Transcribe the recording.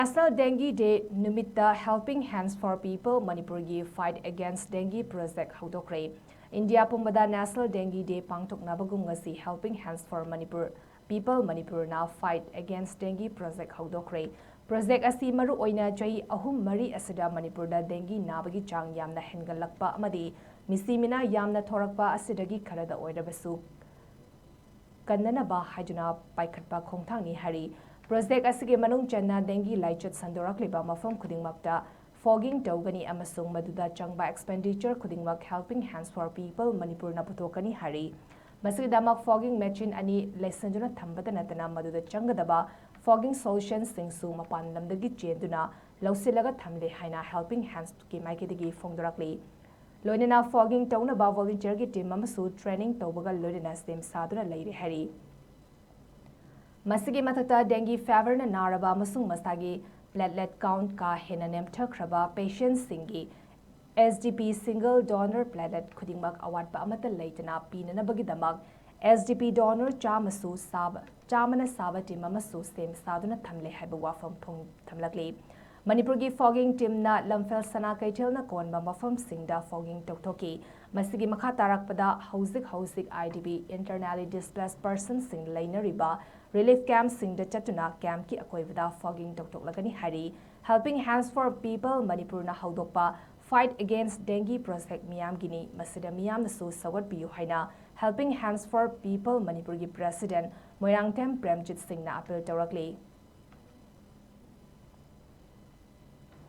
National Dengue Day NUMITTA Helping Hands for People Manipurgi Fight Against Dengue Project Houdokkhre. India Pumbada National Dengue Day Pangtoknabagum ngasi Helping Hands for Manipur People Manipur now fight against Dengue Project Houdokkhre. Project asi maru oina chahi ahum mari asida Manipurda dengue nabagi chang yamna hengalakpa amadi misimina yamna thorakpa asidagi kharada oirabasu kannanaba haiduna paikhatpa khongthangni hari. Project asige manung channa dengue laichat sandorakliba mafam khudingmakta fogging tawgani amasung maduda changba expenditure khudingmak Helping Hands for People Manipur na putokani hari. Masidamak fogging machine ani lesanjuna thambada natana maduda changadaba fogging solutions singsu mapan lamdagi chenduna lausilaga thamle haina Helping Hands ki maikidagi fongdorakli. Loinena fogging tawnaba volunteer ki team amasu training tawbaga loinena stem saduna leire hari. Masigi mathata dengue fever na naraba amasung masagi platelet count ka hena nemthakhraba patients singi SDP single donor platelet khudingmak awatpa amata leitana pinanabagidamak SDP donor chamasu sab chamana saba team amasu stem saduna thamle haiba wafam phung thamlakli. Manipur ki fogging team na lamfel sana kaitel na konba mafam singda fogging toktoki masigi makha tarakpada housik IDP internally displaced persons sing lainariba relief camp singda chatuna camp ki akoivada fogging toktoklagani hari. Helping Hands for People Manipur na haudokpa fight against dengue project miyam gini masida miyam na su sawat biyu haina Helping Hands for People Manipur ki president Moirangtem Premjit Singh na appeal tawrakli.